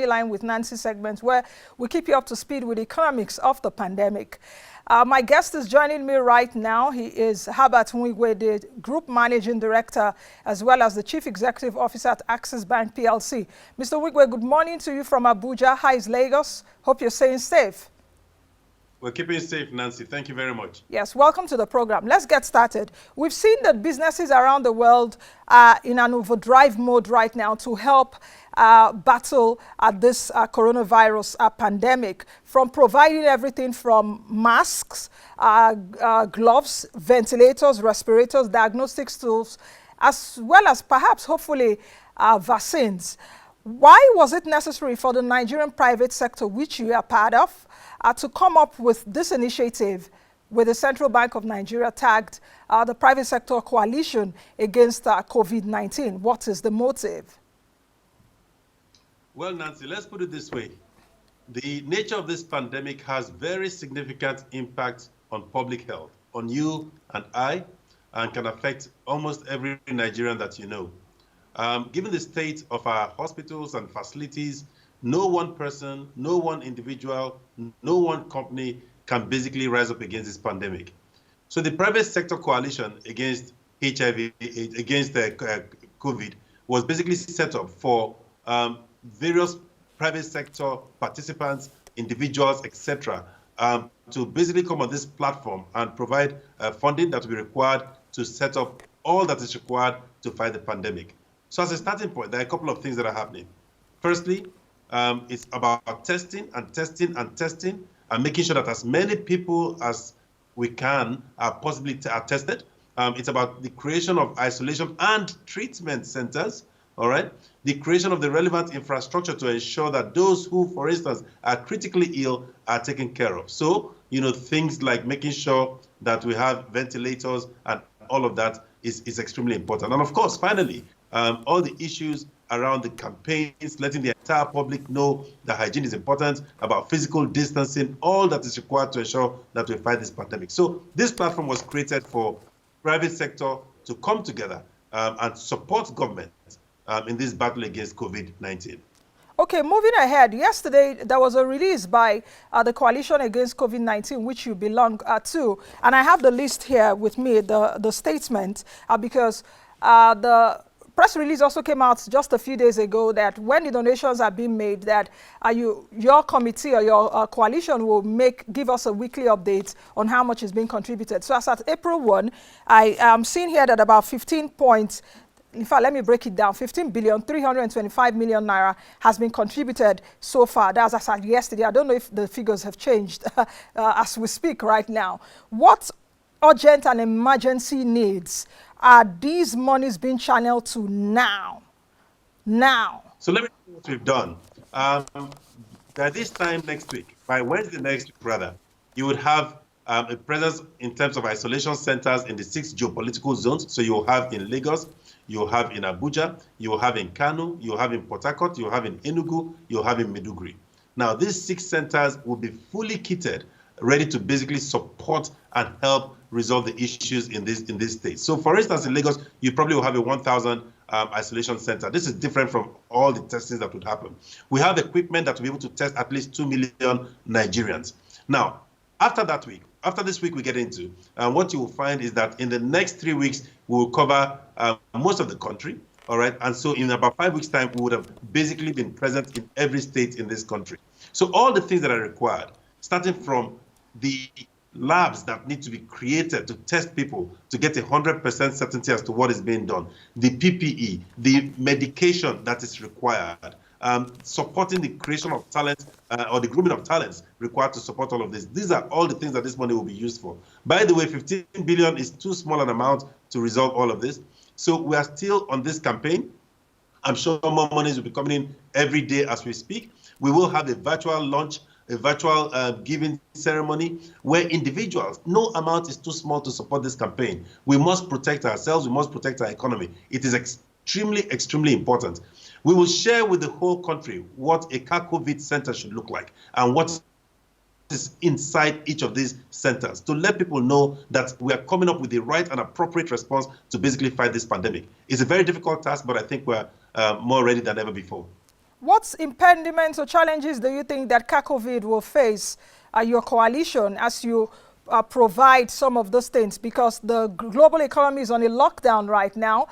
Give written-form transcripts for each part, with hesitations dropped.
Line with Nancy segment where we keep you up to speed with the economics of the pandemic. My guest is joining me right now. He is Herbert Wigwe, the Group Managing Director, as well as the Chief Executive Officer at Access Bank PLC. Mr. Wigwe, good morning to you from Abuja. How is Lagos? Hope you're staying safe. We're keeping safe, Nancy. Thank you very much. Yes, welcome to the program. Let's get started. We've seen that businesses around the world are in an overdrive mode right now to help battle this coronavirus pandemic, from providing everything from masks, gloves, ventilators, respirators, diagnostic tools, as well as perhaps, hopefully, vaccines. Why was it necessary for the Nigerian private sector, which you are part of, to come up with this initiative with the Central Bank of Nigeria tagged the Private Sector Coalition against COVID-19? What is the motive? Well, Nancy, let's put it this way. The nature of this pandemic has very significant impact on public health, on you and I, and can affect almost every Nigerian that you know. Given the state of our hospitals and facilities, no one person, no one individual, no one company can basically rise up against this pandemic. So the private sector coalition against HIV, against COVID, was basically set up for various private sector participants, individuals, etc., to basically come on this platform and provide funding that will be required to set up all that is required to fight the pandemic. So as a starting point, there are a couple of things that are happening. Firstly, it's about testing and making sure that as many people as we can are tested. It's about the creation of isolation and treatment centers, all right? The creation of the relevant infrastructure to ensure that those who, for instance, are critically ill are taken care of. So, things like making sure that we have ventilators and all of that is extremely important. And of course, finally, all the issues around the campaigns, letting the entire public know that hygiene is important, about physical distancing, all that is required to ensure that we fight this pandemic. So this platform was created for private sector to come together and support government in this battle against COVID-19. Okay, moving ahead, yesterday there was a release by the Coalition Against COVID-19, which you belong to. And I have the list here with me, the statement, because the press release also came out just a few days ago that when the donations are being made, that your committee or your coalition will give us a weekly update on how much is being contributed. So as at April 1, I am seeing here that about 15 billion 325 million naira has been contributed so far. That's as at yesterday. I don't know if the figures have changed as we speak right now. What urgent and emergency needs are these monies being channeled to now? So let me tell you what we've done. By this time next week, by Wednesday next week rather, you would have a presence in terms of isolation centers in the 6 geopolitical zones. So you'll have in Lagos, you'll have in Abuja, you'll have in Kano, you'll have in Port Harcourt, you'll have in Enugu, you'll have in Maiduguri. Now, these 6 centers will be fully kitted, ready to basically support and help resolve the issues in this state. So for instance, in Lagos, you probably will have a 1,000 isolation center. This is different from all the testings that would happen. We have equipment that will be able to test at least 2 million Nigerians. Now, after this week we get into, what you will find is that in the next 3 weeks, we will cover most of the country, all right? And so in about 5 weeks' time, we would have basically been present in every state in this country. So all the things that are required, starting from the labs that need to be created to test people to get 100% certainty as to what is being done, the PPE, the medication that is required, supporting the creation of talent or the grooming of talents required to support all of this. These are all the things that this money will be used for. By the way, 15 billion is too small an amount to resolve all of this. So we are still on this campaign. I'm sure more monies will be coming in every day as we speak. We will have a virtual launch, a virtual giving ceremony where individuals, no amount is too small to support this campaign. We must protect ourselves. We must protect our economy. It is extremely important. We will share with the whole country what a COVID center should look like and what is inside each of these centers to let people know that we are coming up with the right and appropriate response to basically fight this pandemic. It's a very difficult task, but I think we're more ready than ever before. What impediments or challenges do you think that COVID will face your coalition as you provide some of those things? Because the global economy is on a lockdown right now.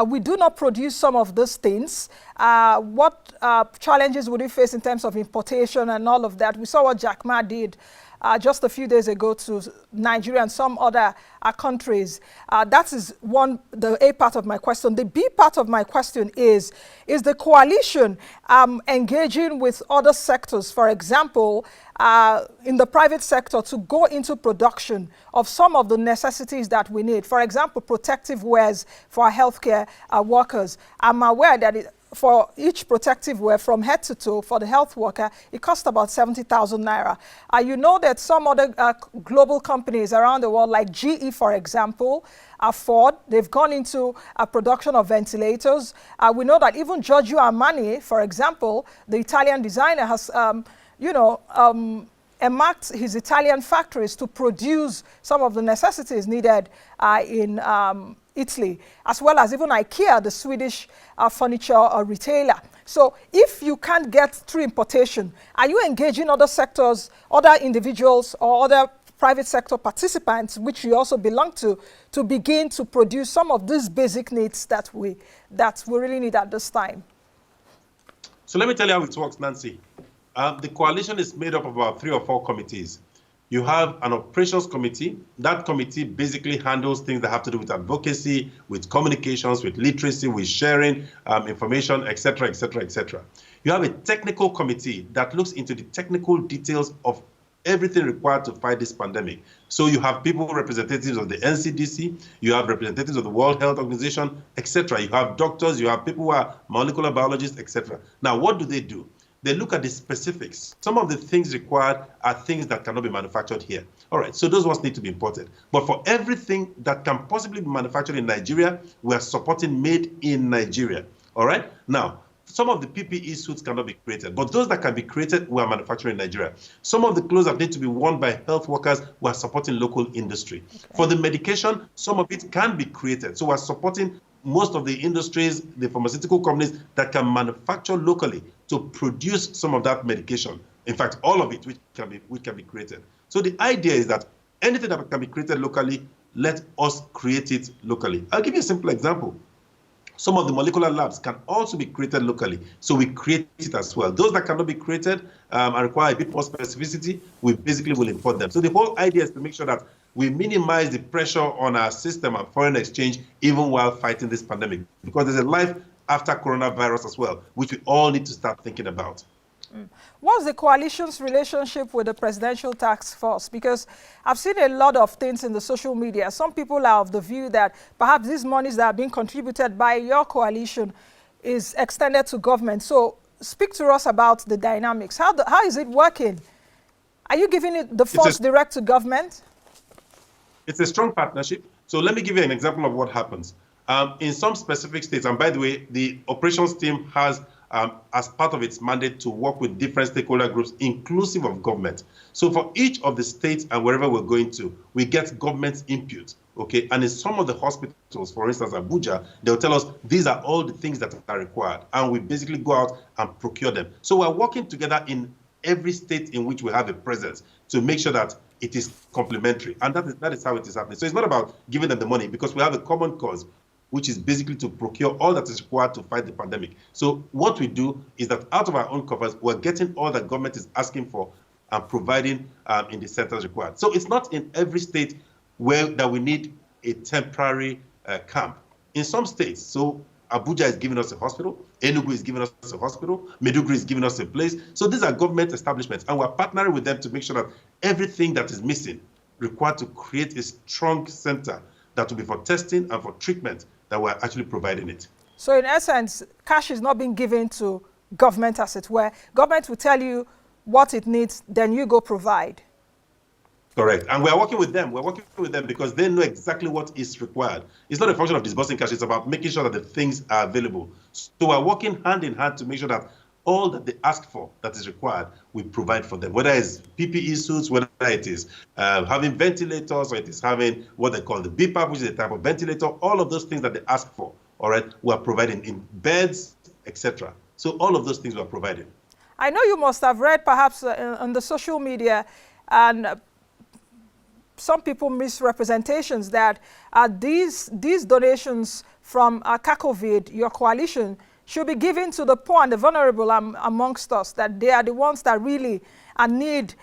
We do not produce some of those things. What challenges would you face in terms of importation and all of that? We saw what Jack Ma did just a few days ago to Nigeria and some other countries. That is the A part of my question. The B part of my question is the coalition engaging with other sectors, for example, in the private sector, to go into production of some of the necessities that we need? For example, protective wears for our healthcare workers. I'm aware that for each protective wear from head to toe for the health worker, it costs about 70,000 naira. You know that some other global companies around the world, like GE, for example, Ford, they've gone into a production of ventilators. We know that even Giorgio Armani, for example, the Italian designer, has, earmarked his Italian factories to produce some of the necessities needed in Italy, as well as even IKEA, the Swedish furniture retailer. So if you can't get through importation, are you engaging other sectors, other individuals, or other private sector participants, which you also belong to begin to produce some of these basic needs that we really need at this time? So let me tell you how it works, Nancy. The coalition is made up of about 3 or 4 committees. You have an operations committee. That committee basically handles things that have to do with advocacy, with communications, with literacy, with sharing information, etc., etc., etc. You have a technical committee that looks into the technical details of everything required to fight this pandemic. So you have people, representatives of the NCDC, you have representatives of the World Health Organization, etc. You have doctors, you have people who are molecular biologists, etc. Now, what do? They look at the specifics. Some of the things required are things that cannot be manufactured here. All right, so those ones need to be imported. But for everything that can possibly be manufactured in Nigeria, we are supporting made in Nigeria. All right? Now, some of the PPE suits cannot be created, but those that can be created, we are manufacturing in Nigeria. Some of the clothes that need to be worn by health workers, we are supporting local industry. Okay. For the medication, some of it can be created. So we are supporting most of the industries, the pharmaceutical companies that can manufacture locally to produce some of that medication. In fact, all of it which can be created. So the idea is that anything that can be created locally, let us create it locally. I'll give you a simple example. Some of the molecular labs can also be created locally, so we create it as well. Those that cannot be created and require a bit more specificity, we basically will import them. So the whole idea is to make sure that we minimize the pressure on our system and foreign exchange even while fighting this pandemic, because there's a life after coronavirus as well, which we all need to start thinking about. What's the coalition's relationship with the presidential task force? Because I've seen a lot of things in the social media. Some people are of the view that perhaps these monies that are being contributed by your coalition is extended to government. So speak to us about the dynamics. How is it working? Are you giving it the funds direct to government? It's a strong partnership. So let me give you an example of what happens. In some specific states, and by the way, the operations team has as part of its mandate to work with different stakeholder groups, inclusive of government. So for each of the states and wherever we're going to, we get government input, okay? And in some of the hospitals, for instance, Abuja, they'll tell us these are all the things that are required, and we basically go out and procure them. So we're working together in every state in which we have a presence to make sure that it is complementary, and that is how it is happening. So it's not about giving them the money, because we have a common cause, which is basically to procure all that is required to fight the pandemic. So what we do is that out of our own coffers, we're getting all that government is asking for and providing in the centers required. So it's not in every state that we need a temporary camp. In some states, so Abuja is giving us a hospital, Enugu is giving us a hospital, Maiduguri is giving us a place. So these are government establishments, and we're partnering with them to make sure that everything that is missing required to create a strong center that will be for testing and for treatment, that we're actually providing it. So in essence, cash is not being given to government, as it were. Government will tell you what it needs, then you go provide. Correct. And we're working with them. We're working with them because they know exactly what is required. It's not a function of disbursing cash. It's about making sure that the things are available. So we're working hand in hand to make sure that all that they ask for that is required, we provide for them, whether it's PPE suits, whether it is having ventilators, or it is having what they call the BPAP, which is a type of ventilator, all of those things that they ask for, all right, we are providing in beds, etc. So all of those things were provided. I know you must have read perhaps on the social media and some people misrepresentations that these donations from CACOVID, your coalition, should be given to the poor and the vulnerable amongst us, that they are the ones that really need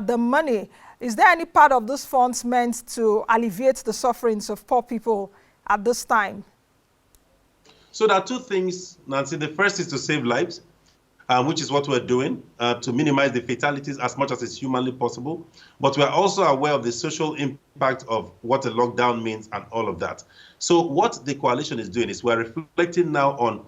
the money. Is there any part of those funds meant to alleviate the sufferings of poor people at this time? So there are two things, Nancy. The first is to save lives, which is what we're doing to minimize the fatalities as much as is humanly possible. But we're also aware of the social impact of what a lockdown means and all of that. So what the coalition is doing is we're reflecting now on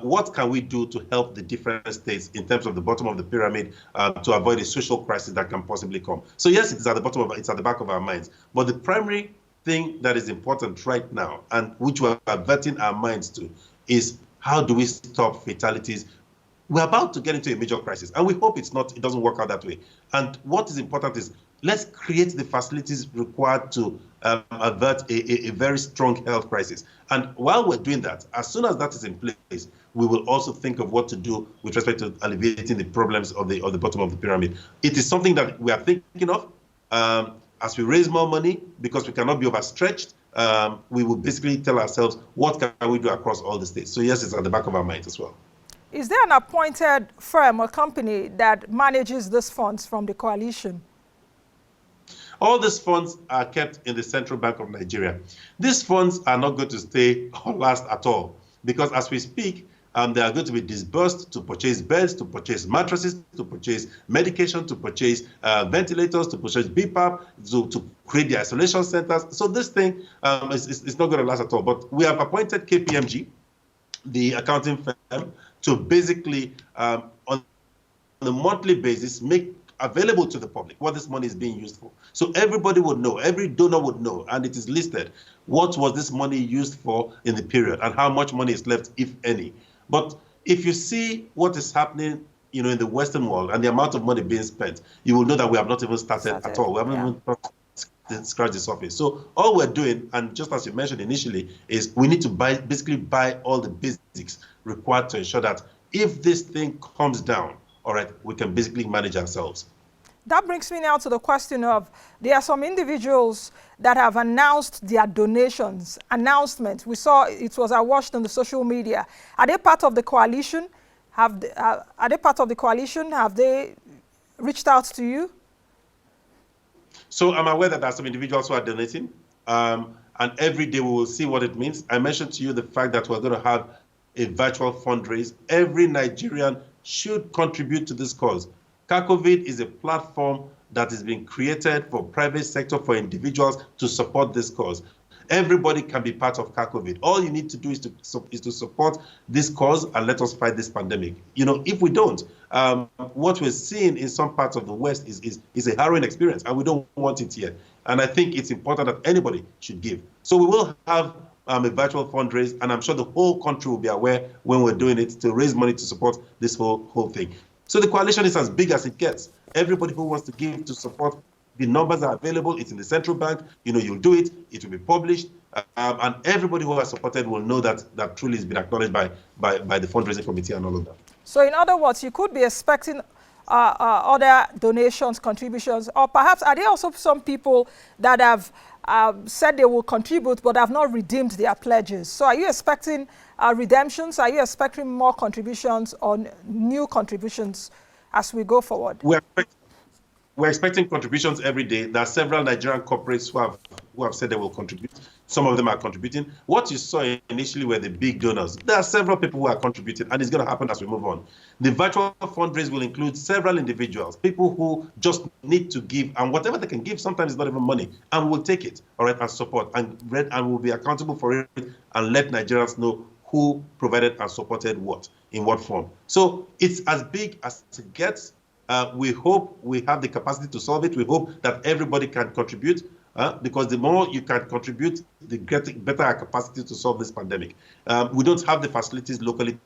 what can we do to help the different states in terms of the bottom of the pyramid to avoid a social crisis that can possibly come. So yes, it's at the bottom of it's at the back of our minds. But the primary thing that is important right now, and which we're averting our minds to, is how do we stop fatalities? We're about to get into a major crisis, and we hope it doesn't work out that way. And what is important is let's create the facilities required to avert a very strong health crisis. And while we're doing that, as soon as that is in place, we will also think of what to do with respect to alleviating the problems of the bottom of the pyramid. It is something that we are thinking of as we raise more money, because we cannot be overstretched. We will basically tell ourselves what can we do across all the states. So yes, it's at the back of our minds as well. Is there an appointed firm or company that manages these funds from the coalition? All these funds are kept in the Central Bank of Nigeria. These funds are not going to stay or last at all, because as we speak, they are going to be disbursed to purchase beds, to purchase mattresses, to purchase medication, to purchase ventilators, to purchase BPAP, to create the isolation centers. So this thing is not going to last at all. But we have appointed KPMG, the accounting firm, to basically, on a monthly basis, make available to the public what this money is being used for. So everybody would know, every donor would know, and it is listed, what was this money used for in the period and how much money is left, if any. But if you see what is happening, in the Western world and the amount of money being spent, you will know that we have not even started at all. We haven't even scratched the surface. So all we're doing, and just as you mentioned initially, is we need to basically buy all the basics required to ensure that if this thing comes down, all right, we can basically manage ourselves. That brings me now to the question of, there are some individuals that have announced their announcements. We saw it was awash on the social media. Are they part of the coalition? Are they part of the coalition? Have they reached out to you? So I'm aware that there are some individuals who are donating, and every day we will see what it means. I mentioned to you the fact that we're going to have a virtual fundraise. Every Nigerian should contribute to this cause. CACOVID is a platform that is being created for private sector, for individuals to support this cause. Everybody can be part of CACOVID. All you need to do is to support this cause and let us fight this pandemic. If we don't, what we're seeing in some parts of the West is a harrowing experience, and we don't want it here. And I think it's important that anybody should give. So we will have a virtual fundraise, and I'm sure the whole country will be aware when we're doing it to raise money to support this whole thing. So the coalition is as big as it gets. Everybody who wants to give to support, the numbers are available. It's in the central bank. You'll do it. It will be published. And everybody who has supported will know that truly has been acknowledged by the fundraising committee and all of that. So in other words, you could be expecting other donations, contributions, or perhaps are there also some people that have said they will contribute but have not redeemed their pledges? So are you expecting redemptions? Are you expecting more contributions or new contributions as we go forward? We're expecting contributions every day. There are several Nigerian corporates who have said they will contribute. Some of them are contributing. What you saw initially were the big donors. There are several people who are contributing, and it's going to happen as we move on. The virtual fundraise will include several individuals, people who just need to give, and whatever they can give, sometimes it's not even money, and we'll take it, all right, and support, and we'll be accountable for it, and let Nigerians know who provided and supported what, in what form. So it's as big as it gets. We hope we have the capacity to solve it. We hope that everybody can contribute, because the more you can contribute, the better our capacity to solve this pandemic. We don't have the facilities locally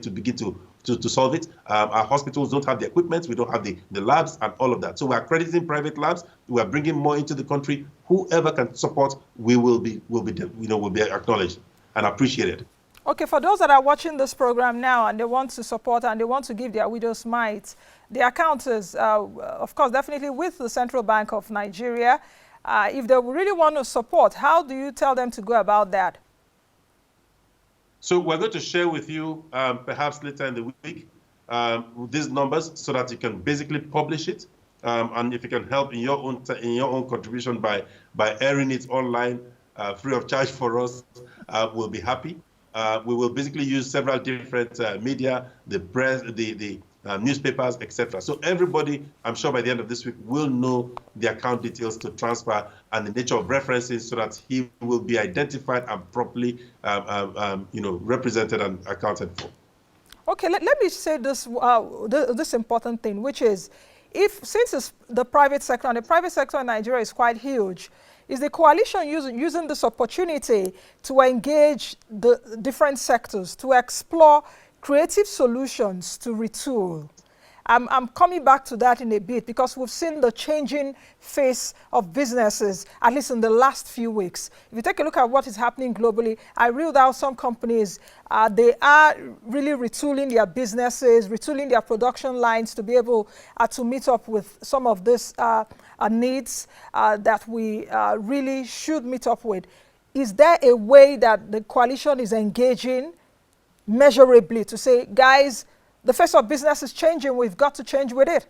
to begin to solve it. Our hospitals don't have the equipment. We don't have the labs and all of that. So we're accrediting private labs. We're bringing more into the country. Whoever can support, will be acknowledged and appreciated. Okay, for those that are watching this program now and they want to support and they want to give their widow's mite, the account is, of course, definitely with the Central Bank of Nigeria. If they really want to support, how do you tell them to go about that? So we're going to share with you, perhaps later in the week, these numbers so that you can basically publish it. And if you can help in your own contribution by airing it online free of charge for us, we'll be happy. We will basically use several different media, the press, the newspapers, etc. So everybody, I'm sure by the end of this week, will know the account details to transfer and the nature of references so that he will be identified and properly represented and accounted for. Okay, let me say this, this important thing, which is, since it's the private sector, and the private sector in Nigeria is quite huge, is the coalition using this opportunity to engage the different sectors, to explore creative solutions to retool? I'm coming back to that in a bit because we've seen the changing face of businesses, at least in the last few weeks. If you take a look at what is happening globally, I reeled out some companies, they are really retooling their businesses, retooling their production lines to be able to meet up with some of these needs that we really should meet up with. Is there a way that the coalition is engaging measurably to say, guys, the face of business is changing, we've got to change with it?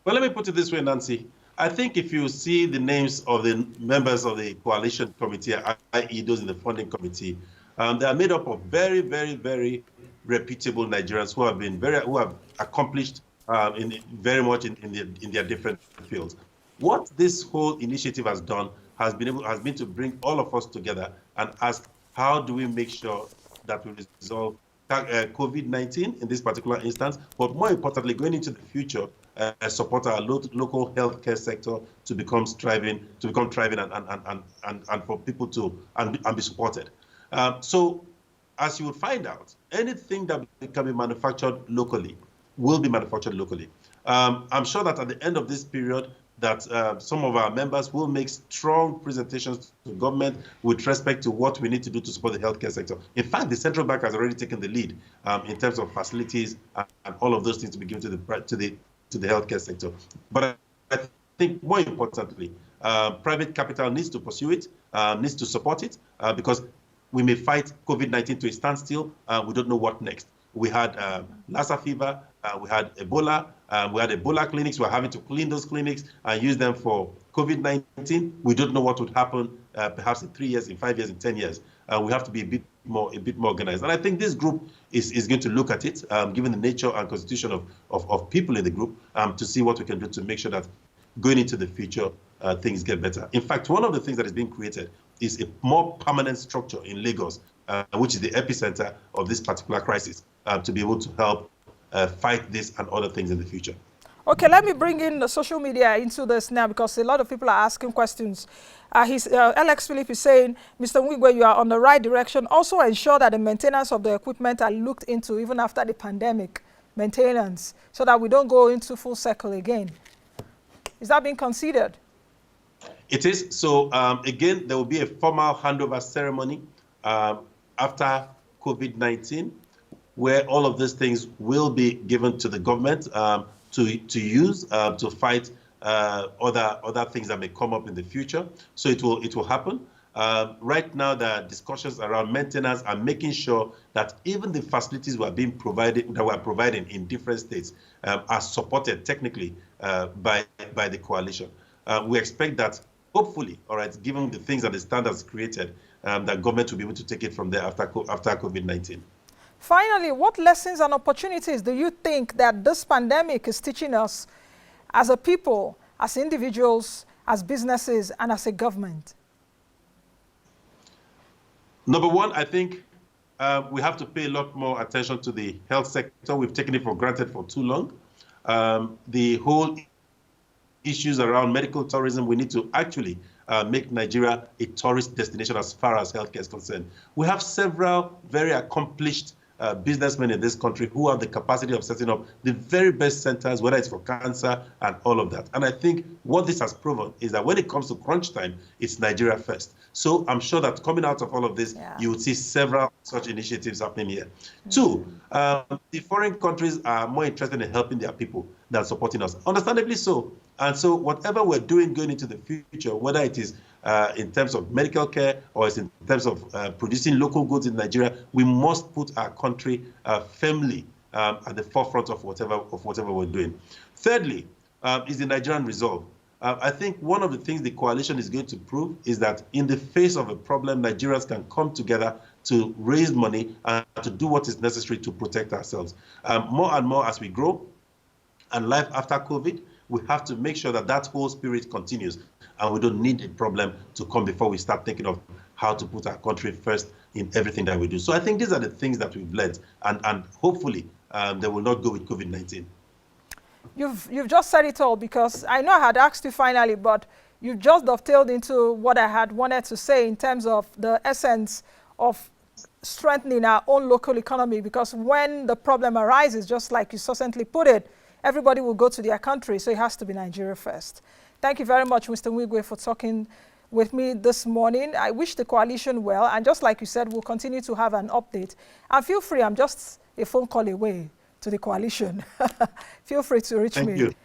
Well, let me put it this way, Nancy. I think if you see the names of the members of the coalition committee, i.e. those in the funding committee, they are made up of very, very, very reputable Nigerians who have accomplished very much in their different fields. What this whole initiative has done has been to bring all of us together and ask, how do we make sure that we resolve COVID-19 in this particular instance, but more importantly, going into the future, support our local healthcare sector to become thriving and for people to be supported. So, as you would find out, anything that can be manufactured locally will be manufactured locally. I'm sure that at the end of this period, that some of our members will make strong presentations to government with respect to what we need to do to support the healthcare sector. In fact, the central bank has already taken the lead in terms of facilities and all of those things to be given to the healthcare sector. But I think more importantly, private capital needs to pursue it, needs to support it, because we may fight COVID-19 to a standstill. We don't know what next. We had Lassa fever, we had Ebola, we had Ebola clinics. We're having to clean those clinics and use them for COVID-19. We don't know what would happen perhaps in 3 years, in 5 years, in 10 years. We have to be a bit more organized. And I think this group is going to look at it, given the nature and constitution of people in the group, to see what we can do to make sure that going into the future, things get better. In fact, one of the things that is being created is a more permanent structure in Lagos, which is the epicenter of this particular crisis, to be able to help fight this and other things in the future. Okay, let me bring in the social media into this now because a lot of people are asking questions. Alex Philip is saying, Mr. Wigwe, you are on the right direction. Also ensure that the maintenance of the equipment are looked into even after the pandemic maintenance so that we don't go into full circle again. Is that being considered? It is. So again, there will be a formal handover ceremony after COVID-19, where all of these things will be given to the government to use to fight other things that may come up in the future. So it will happen. Right now, there are discussions around maintenance and making sure that even the facilities that we're providing in different states are supported technically by the coalition. We expect that, hopefully, all right, given the things and the standards created, that government will be able to take it from there after COVID-19. Finally, what lessons and opportunities do you think that this pandemic is teaching us as a people, as individuals, as businesses, and as a government? Number one, I think we have to pay a lot more attention to the health sector. We've taken it for granted for too long. The whole issues around medical tourism, we need to actually make Nigeria a tourist destination as far as healthcare is concerned. We have several very accomplished businessmen in this country who have the capacity of setting up the very best centers, whether it's for cancer and all of that. And I think what this has proven is that when it comes to crunch time, it's Nigeria first. So I'm sure that coming out of all of this, you would see several such initiatives happening here. Two, the foreign countries are more interested in helping their people than supporting us, understandably so. And so whatever we're doing going into the future, whether it is in terms of medical care or it's in terms of producing local goods in Nigeria, we must put our country firmly at the forefront of whatever we're doing. Thirdly, is the Nigerian resolve. I think one of the things the coalition is going to prove is that in the face of a problem, Nigerians can come together to raise money and to do what is necessary to protect ourselves. More and more as we grow and life after COVID, we have to make sure that that whole spirit continues and we don't need a problem to come before we start thinking of how to put our country first in everything that we do. So I think these are the things that we've learned, and hopefully they will not go with COVID-19. You've just said it all, because I know I had asked you finally, but you've just dovetailed into what I had wanted to say in terms of the essence of strengthening our own local economy, because when the problem arises, just like you succinctly put it, everybody will go to their country, so it has to be Nigeria first. Thank you very much, Mr. Wigwe, for talking with me this morning. I wish the coalition well, and just like you said, we'll continue to have an update. And feel free, I'm just a phone call away to the coalition. Feel free to reach me.